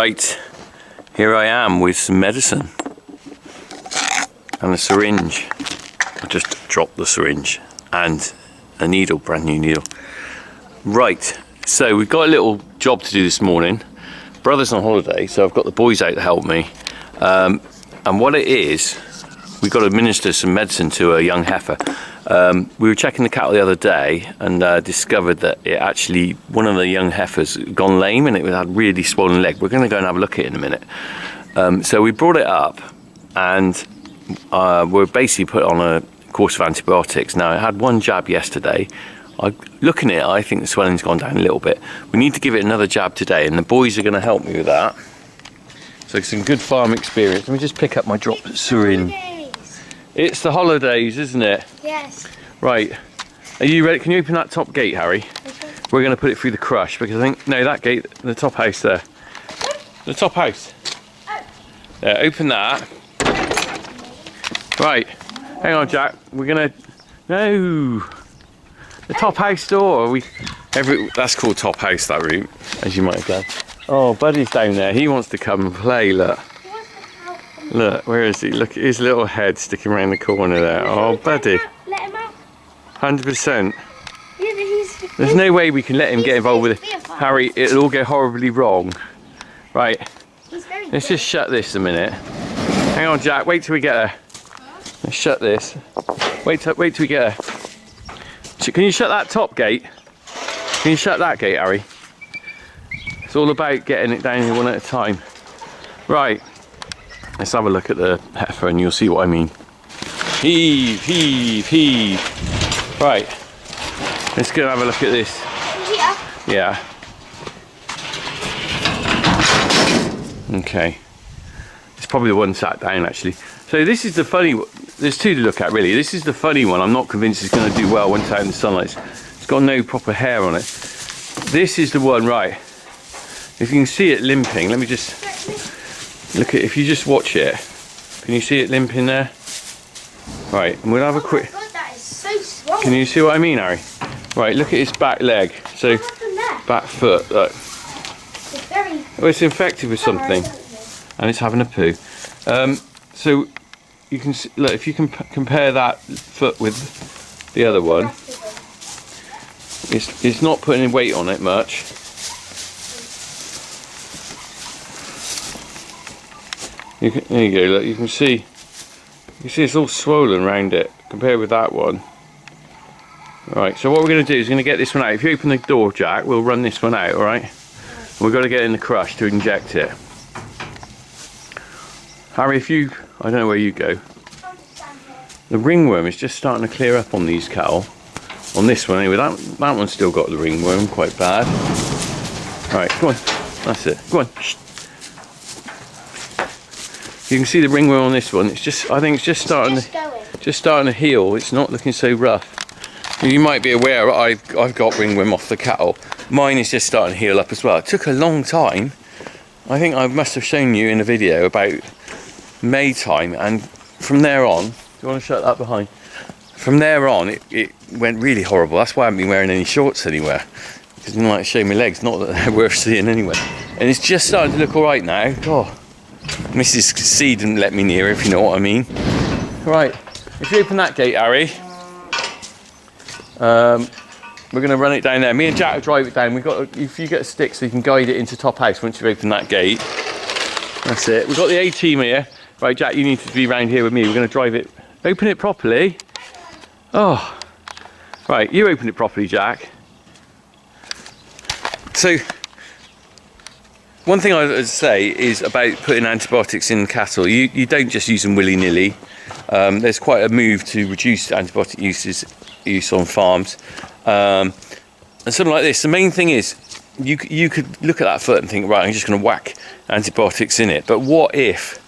Right, here I am with some medicine and a syringe. I just dropped the syringe and a needle, brand new needle. Right, so we've got a little job to do this morning. Brother's on holiday, so I've got the boys out to help me. And what it is, we've got to administer some medicine to a young heifer. We were checking the cattle the other day and discovered that it actually, one of the young heifers gone lame and it had really swollen leg. We're going to go and have a look at it in a minute. So we brought it up and we're basically put on a course of antibiotics. Now, it had one jab yesterday. Looking at it, I think the swelling's gone down a little bit. We need to give it another jab today, and the boys are going to help me with that. So some good farm experience. Let me just pick up my drop syringe. It's the holidays, isn't it? Yes. Right. Are you ready? Can you open that top gate, Harry? Okay. We're going to put it through the crush because I think, no, that gate, the top house there. The top house. Yeah, open that. Right. Hang on, Jack. We're going to, no. The top house door. That's called top house, that room, as you might have done. Oh, Buddy's down there. He wants to come and play, look. Look, where is he? Look at his little head sticking around the corner there. Oh, Buddy. Let him out. 100%. There's no way we can let him get involved with it. Harry, it'll all go horribly wrong. Right. Let's just shut this a minute. Hang on, Jack. Wait till we get there. Let's shut this. Wait till we get there. Can you shut that top gate? Can you shut that gate, Harry? It's all about getting it down here one at a time. Right. Let's have a look at the heifer and you'll see what I mean. Heave, heave, heave. Right. Let's go have a look at this. Yeah. Okay. It's probably the one sat down actually. So this is the funny one. There's two to look at really. This is the funny one. I'm not convinced it's going to do well once out in the sunlight. It's got no proper hair on it. This is the one, right. If you can see it limping, let me just look at, if you just watch it, can you see it limping there? Right, and we'll have a quick. Oh my God, that is so swollen. Can you see what I mean, Harry? Right, look at its back leg. So, back foot, look. It's very... Oh, it's infected with something. And it's having a poo. So, you can see, look, if you can compare that foot with the other one, it's not putting any weight on it much. There you go, look, you can see it's all swollen around it compared with that one. Right, so what we're going to do is going to get this one out. If you open the door, Jack, we'll run this one out, alright? We've got to get it in the crush to inject it. Harry, I don't know where you go. The ringworm is just starting to clear up on these cattle. On this one anyway, that one's still got the ringworm, quite bad. Right, come on, that's it, go on. You can see the ringworm on this one. It's just, I think it's just starting to heal. It's not looking so rough. You might be aware I've got ringworm off the cattle. Mine is just starting to heal up as well. It took a long time. I think I must have shown you in a video about May time, and from there on, do you want to shut that behind? From there on, it went really horrible. That's why I haven't been wearing any shorts anywhere, because I didn't like to show my legs. Not that they're worth seeing anyway. And it's just starting to look all right now. God. Mrs. C didn't let me near, if you know what I mean. Right, if you open that gate, Harry, we're going to run it down there. Me and Jack will drive it down. If you get a stick so you can guide it into top house once you've opened that gate. That's it. We've got the A team here. Right, Jack, you need to be round here with me. We're going to drive it. Open it properly. Oh, right, you open it properly, Jack. So, one thing I would say is about putting antibiotics in cattle. You don't just use them willy-nilly. There's quite a move to reduce antibiotic use on farms. And something like this, the main thing is, you could look at that foot and think, right, I'm just going to whack antibiotics in it. But what if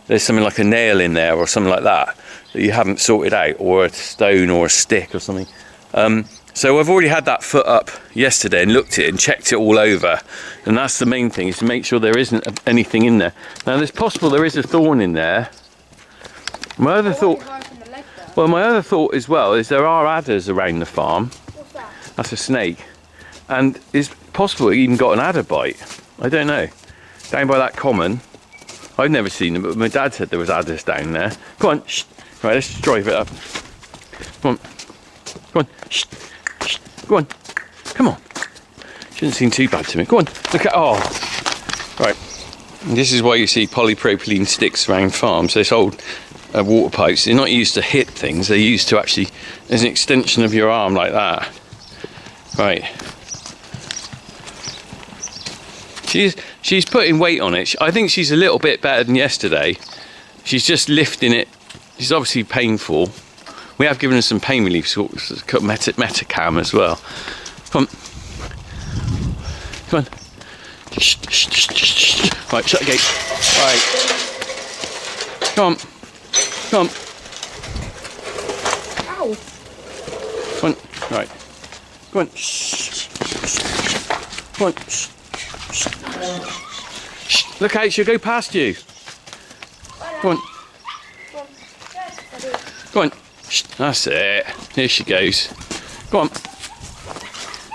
there's something like a nail in there or something like that you haven't sorted out, or a stone or a stick or something? So I've already had that foot up yesterday and looked at it and checked it all over, and that's the main thing, is to make sure there isn't anything in there. Now it's possible there is a thorn in there. My other thought as well is there are adders around the farm. What's that? That's a snake, and it's possible it even got an adder bite. I don't know. down by that common. I've never seen them, but my dad said there was adders down there. Go on, shh. Right, let's drive it up. Come on, go on, shh, shh. Go on, come on. Shouldn't seem too bad to me. Go on, look at, oh. Right, and this is why you see polypropylene sticks around farms. This old water pipes, they're not used to hit things, they're used to actually, as an extension of your arm like that. Right. She's putting weight on it. I think she's a little bit better than yesterday. She's just lifting it. She's obviously painful. We have given her some pain relief, so Metacam as well. Come on. Come on. Shh, shh, shh, shh. Right, shut the gate. Right. Come on. Come on. Ow. Come on. Right. Come on. Shh. Come on. Shh. Shh. Look out, she'll go past you. Come on. Go on. Shh. That's it. Here she goes. Go on.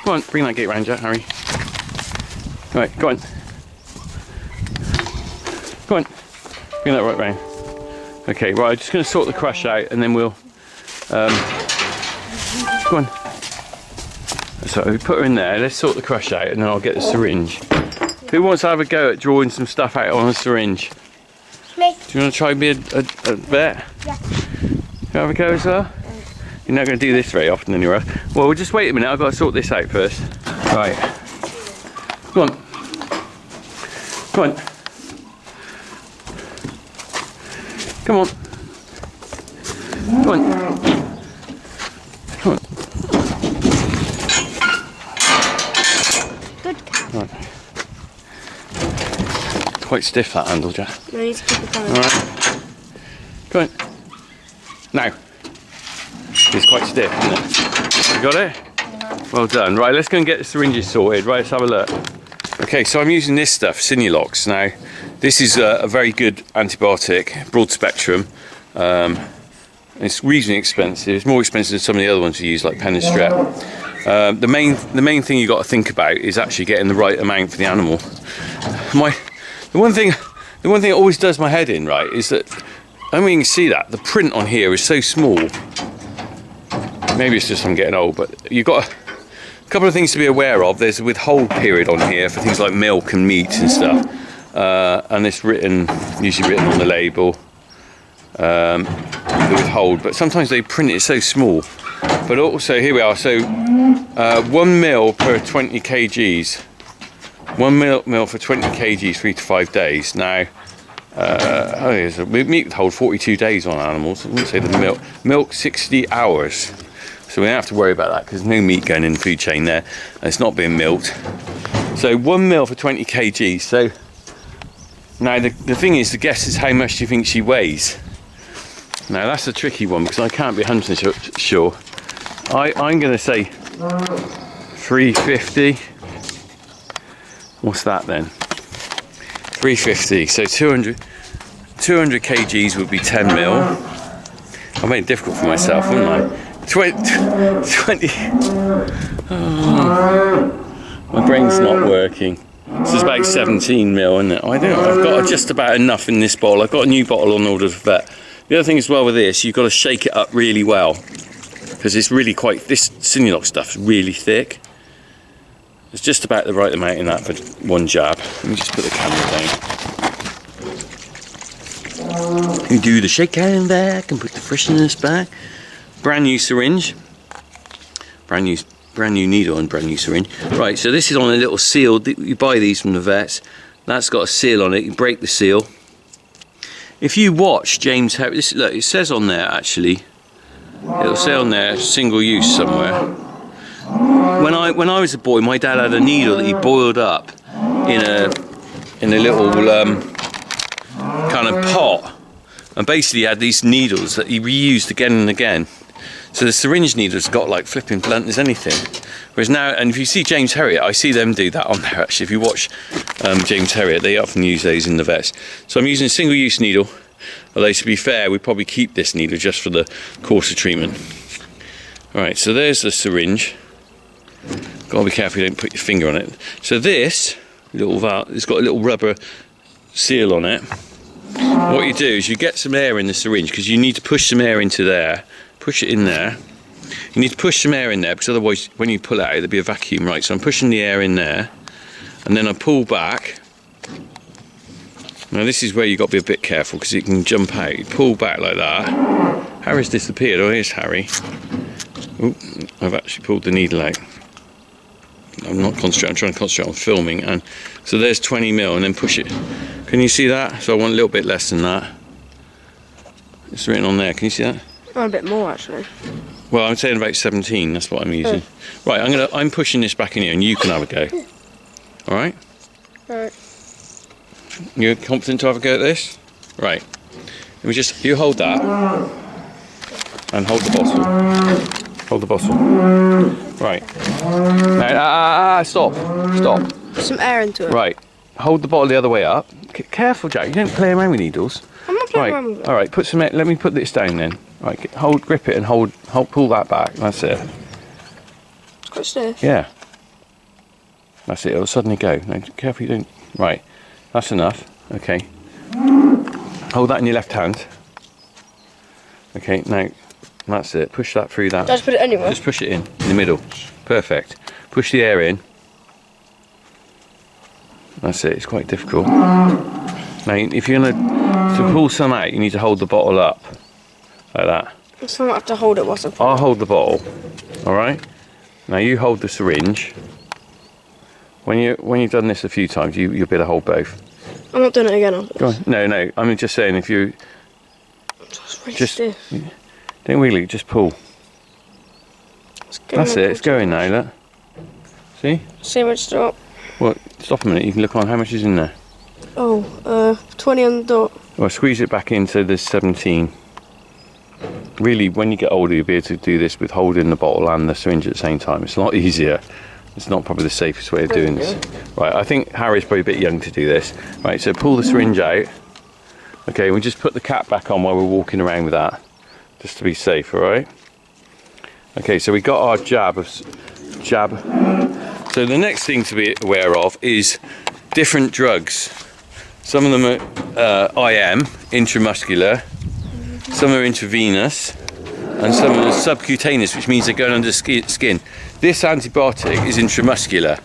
Go on. Bring that gate round, Jack, Harry. Right, go on. Go on. Bring that right round. Okay, right, I'm just going to sort the crush out and then we'll... go on. So we put her in there, let's sort the crush out and then I'll get the syringe. Who wants to have a go at drawing some stuff out on a syringe? Me. Do you want to try and be a vet? Yeah. You have a go as well? You're not going to do this very often anyway. Well, we'll just wait a minute, I've got to sort this out first. Right. Come on. Come on. Come on. Come on. Come on. Good cat. Right. It's quite stiff, that handle, Jack. No, you need to keep it going. Alright. Come on. Now. It's quite stiff, isn't it? You got it? Yeah. Well done. Right, let's go and get the syringes sorted. Right, let's have a look. Okay, so I'm using this stuff, Sinulox. Now, this is a very good antibiotic, broad spectrum. It's reasonably expensive. It's more expensive than some of the other ones we use, like Penestrep. The main thing you got to think about is actually getting the right amount for the animal. The one thing that always does my head in, right, is that I don't know if you can see that the print on here is so small. Maybe it's just I'm getting old, but you've got a couple of things to be aware of. There's a withhold period on here for things like milk and meat and stuff, and it's usually written on the label, the withhold. But sometimes they print it so small. But also here we are. So 1 mil per 20 kgs. 1 mil for 20 kgs, 3 to 5 days. Now, meat withhold 42 days on animals. I wouldn't say the milk 60 hours. So we don't have to worry about that because there's no meat going in the food chain there. And it's not being milked. So 1 mil for 20 kg. So now the thing is, the guess is how much do you think she weighs? Now that's a tricky one because I can't be 100% sure. I'm going to say 350. What's that then? 350. So 200 kgs would be 10 mil. I made it difficult for myself, wouldn't I? 20. Oh, my brain's not working. This is about 17 mil, isn't it? I don't know. I've got just about enough in this bottle. I've got a new bottle on order for vet. The other thing as well with this, you've got to shake it up really well because it's really this Sinulox stuff is really thick. It's just about the right amount in that for one jab. Let me just put the camera down. You do the shake hand back and put the freshness back. Brand new syringe, brand new needle and brand new syringe. Right, so this is on a little seal. You buy these from the vets. That's got a seal on it. You break the seal. If you watch James Harriet, look, it says on there actually. It'll say on there single use somewhere. When I was a boy, my dad had a needle that he boiled up in a little kind of pot, and basically he had these needles that he reused again and again. So the syringe needle's got like flipping blunt as anything. Whereas now, and if you see James Harriet, I see them do that on there actually. If you watch James Harriet, they often use those in the vets. So I'm using a single use needle, although to be fair, we probably keep this needle just for the course of treatment. Alright, so there's the syringe. Gotta be careful you don't put your finger on it. So this little valve. It's got a little rubber seal on it. What you do is you get some air in the syringe, because you need to push some air into there. Push it in there. You need to push some air in there, because otherwise when you pull it out there'll be a vacuum, right? So I'm pushing the air in there, and then I pull back. Now this is where you've got to be a bit careful, because it can jump out. You pull back like that. Harry's disappeared. Oh, here's Harry. Oh, I've actually pulled the needle out. I'm not concentrating, I'm trying to concentrate on filming. And so there's 20mm, and then push it. Can you see that? So I want a little bit less than that. It's written on there, can you see that? Oh, a bit more actually. Well, I'm saying about 17, that's what I'm using. Right, I'm pushing this back in here, and you can have a go. Alright? Alright. You're confident to have a go at this? Right. Let me just, you hold that. And hold the bottle. Hold the bottle. Right. Now, stop. Stop. Put some air into it. Right. Hold the bottle the other way up. Careful, Jack. You don't play around with needles. I'm not playing around with it. All right. Put some. Let me put this down then. Right. Grip it and hold. Pull that back. That's it. It's quite stiff. Yeah. That's it. It'll suddenly go. Now, careful. You don't. Right. That's enough. Okay. Hold that in your left hand. Okay. Now. That's it. Push that through that. Just put it anywhere. Just push it in the middle. Perfect. Push the air in. That's it. It's quite difficult. Now, if you're to pull some out, you need to hold the bottle up like that. So I might have to hold it whilst I pull. I'll hold the bottle. All right. Now you hold the syringe. When you've done this a few times, you'll be able to hold both. I'm not doing it again. Go on. No. I'm just saying if you It's really stiff. Don't really, just pull. That's it, it's going now, look. See? See where it's stop. Well, stop a minute, you can look on how much is in there. Oh, 20 on the dot. Well, squeeze it back into the 17. Really, when you get older, you'll be able to do this with holding the bottle and the syringe at the same time. It's a lot easier. It's not probably the safest way of doing this. Right, I think Harry's probably a bit young to do this. Right, so pull the syringe out. Okay, we just put the cap back on while we're walking around with that. Just to be safe, alright? Okay, so we got our jab. So the next thing to be aware of is different drugs. Some of them are IM, intramuscular, some are intravenous, and some are subcutaneous, which means they're going under skin. This antibiotic is intramuscular,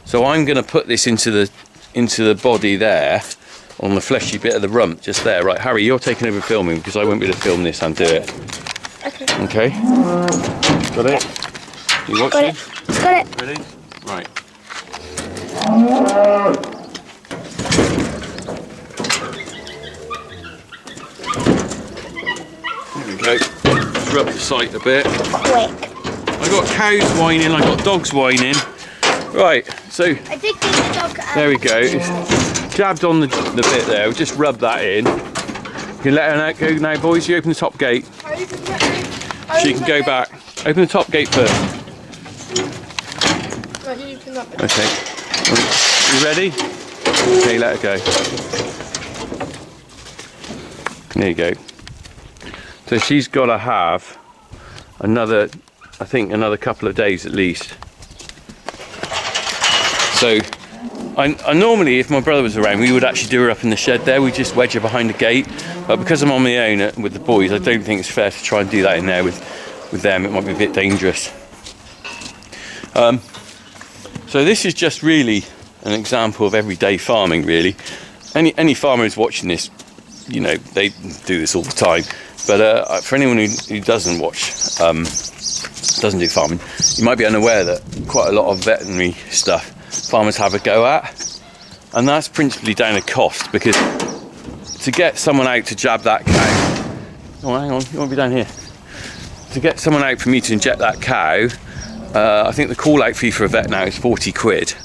so I'm going to put this into the body there, on the fleshy bit of the rump, just there. Right, Harry, you're taking over filming because I won't be able to film this and do it. Okay. Okay. Got it? You watching? Got it. Got it. Ready? Right. There we go. Just rub the site a bit. Quick. I got cows whining, I got dogs whining. Right, so I did get the dog out. there we go. It's jabbed on the bit there. We'll just rub that in. You can let her go now, boys. You open the top gate. She can go back. Open the top gate first. Right, you open that bit. Okay. You ready? Okay, let her go. There you go. So she's got to have another, I think, another couple of days at least. So I normally, if my brother was around, we would actually do her up in the shed there. We just wedge her behind the gate. But because I'm on my own with the boys, I don't think it's fair to try and do that in there with them. It might be a bit dangerous. So this is just really an example of everyday farming, really. Any farmer who's watching this, you know, they do this all the time. But for anyone who doesn't watch, doesn't do farming, you might be unaware that quite a lot of veterinary stuff farmers have a go at, and that's principally down to cost, because to get someone out to jab that cow, oh hang on, you want to be down here, to get someone out for me to inject that cow, I think the call out fee for a vet now is 40 quid,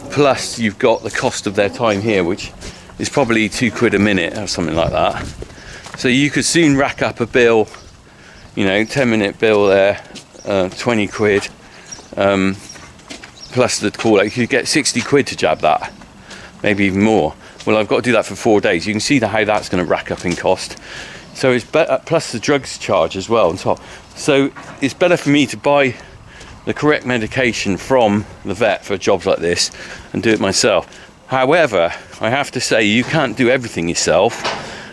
plus you've got the cost of their time here, which is probably 2 quid a minute or something like that. So you could soon rack up a bill, you know, 10-minute bill there, 20 quid, plus the call out. You could get 60 quid to jab that, maybe even more. Well, I've got to do that for 4 days. You can see how that's going to rack up in cost. So it's better, plus the drugs charge as well on top. So it's better for me to buy the correct medication from the vet for jobs like this and do it myself. However, I have to say you can't do everything yourself,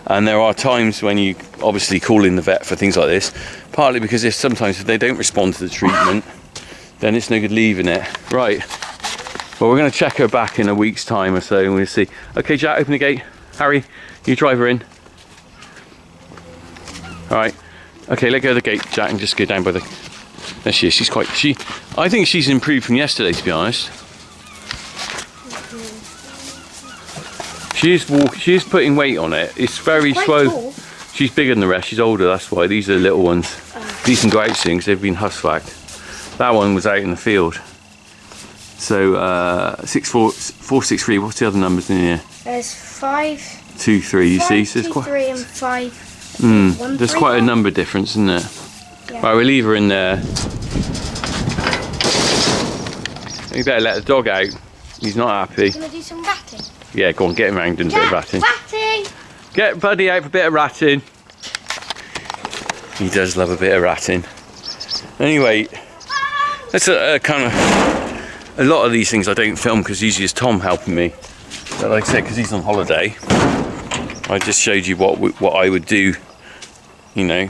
and there are times when you obviously call in the vet for things like this, partly because sometimes if they don't respond to the treatment, then it's no good leaving it. Right, well, we're going to check her back in a week's time or so and we'll see. Okay, Jack, open the gate. Harry, you drive her in. Alright, okay, let go of the gate, Jack, and just go down by the... There she is. I think she's improved from yesterday, to be honest. She is putting weight on it. It's very slow. Tall. She's bigger than the rest. She's older, that's why. These are the little ones. These can go out soon because they've been huswagged. That one was out in the field. So 463. What's the other numbers in here? There's 5, 2, 3. You see, so 2, 3, and 5. 1, there's 3, quite 4. a number difference, isn't there? Yeah. Right, we'll leave her in there. You better let the dog out. He's not happy. Gonna do some ratting. Yeah, go on, get him round and do a bit of ratting. Ratting. Get Buddy out for a bit of ratting. He does love a bit of ratting. Anyway, that's a kind of... A lot of these things I don't film because usually it's Tom helping me. But like I said, because he's on holiday, I just showed you what I would do, you know,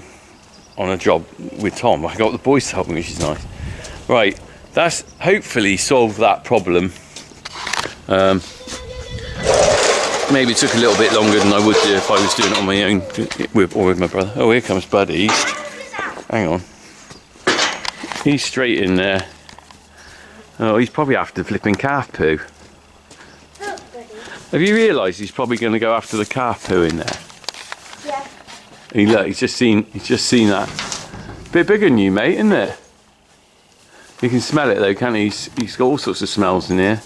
on a job with Tom. I got the boys to help me, which is nice. Right, that's hopefully solved that problem. Maybe it took a little bit longer than I would do if I was doing it on my own or with my brother. Oh, here comes Buddy. Hang on. He's straight in there. Oh, he's probably after flipping calf poo. Have you realised he's probably going to go after the calf poo in there? Yeah. Look, he's just seen that. Bit bigger than you, mate, isn't it? You can smell it though, can't he? He's got all sorts of smells in here.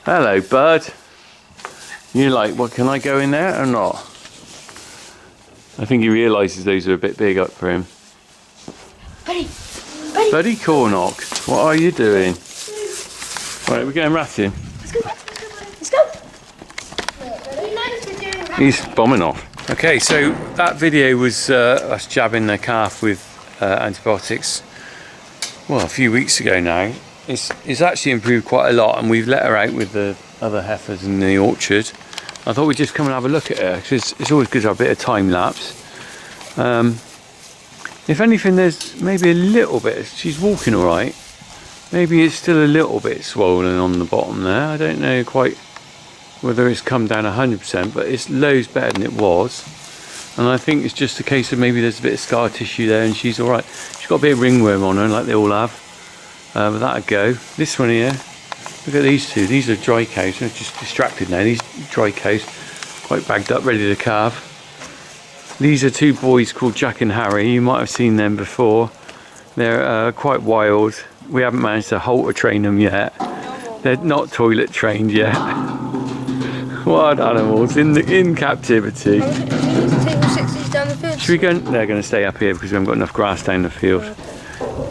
Hello, bud. You're like, well, can I go in there or not? I think he realises those are a bit big up for him. Buddy Cornock, what are you doing? Right, we're going ratting. Let's go. He's bombing off. Okay, so that video was us jabbing the calf with antibiotics, well, a few weeks ago now. It's actually improved quite a lot, and we've let her out with the other heifers in the orchard. I thought we'd just come and have a look at her, because it's always good to have a bit of time lapse. If anything, there's maybe a little bit, she's walking all right. Maybe it's still a little bit swollen on the bottom there. I don't know quite whether it's come down 100%, but it's loads better than it was. And I think it's just a case of maybe there's a bit of scar tissue there and she's all right. She's got a bit of ringworm on her, like they all have. But that'll go. This one here, look at these two. These are dry cows. They're just distracted now. These dry cows, quite bagged up, ready to calve. These are two boys called Jack and Harry. You might have seen them before. They're quite wild. We haven't managed to halter train them yet. They're not toilet trained yet. Wild animals in captivity. Should we go? They're going to stay up here because we haven't got enough grass down the field.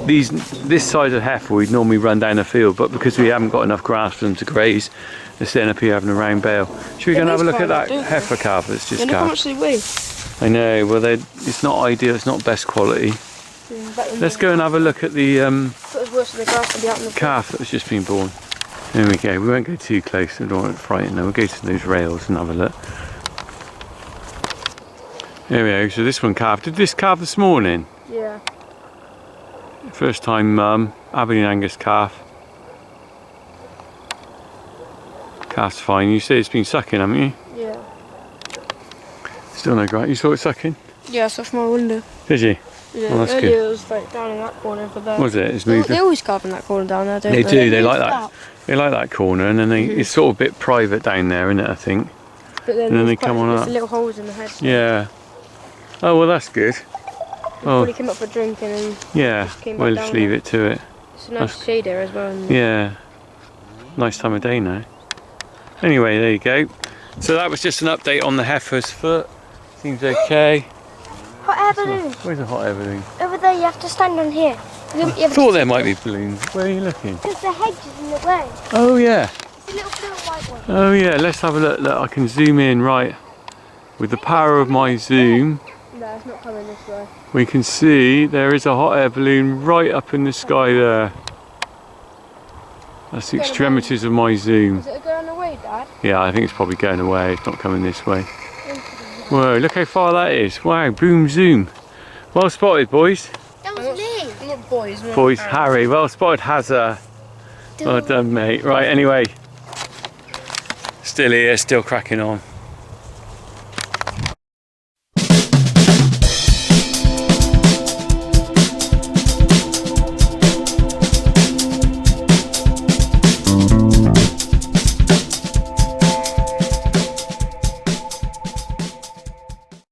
This size of heifer we'd normally run down the field, but because we haven't got enough grass for them to graze, they're staying up here having a round bale. Should we go and have a look at that heifer calf that's just calved? I know, well it's not ideal, it's not best quality. Let's go and have a look at the calf that was just been born. There we go, we won't go too close, I don't want to frighten them. We'll go to those rails and have a look. There we go, so this one calved. Did this calve this morning? Yeah. First time Aberdeen Angus calf. Calf's fine. You say it's been sucking, haven't you? Yeah. Still no great. You saw it sucking? Yeah, I saw from my window. Did you? Yeah, well, that's earlier good. It was like down in that corner, but then... Was it? It's moved. They always carve in that corner down there, don't they? They do. They like that. They like that corner, and then it's sort of a bit private down there, isn't it? I think. But then, and then they come on up. Little holes in the head. Yeah. Oh well, that's good. Oh. He came up for drinking and yeah. We'll just leave it to it. It's a nice shade here as well. Yeah. Nice time of day now. Anyway, there you go. So that was just an update on the heifer's foot. Seems okay. Hot air balloon. Where's the hot air balloon? Over there, you have to stand on here. I thought there might be balloons. Where are you looking? Because the hedge is in the way. Oh yeah. It's a little blue white one. Oh yeah, let's have a look. Look, I can zoom in right. With the power of my zoom, no, it's not coming this way. We can see there is a hot air balloon right up in the sky there. That's the extremities of my zoom. Is it going away, Dad? Yeah, I think it's probably going away. It's not coming this way. Whoa, look how far that is. Wow, boom zoom. Well spotted, boys. That was me. Not boys. Not Boys, Harry. Well spotted, Hazza. Well done, mate. Right, anyway. Still here, still cracking on.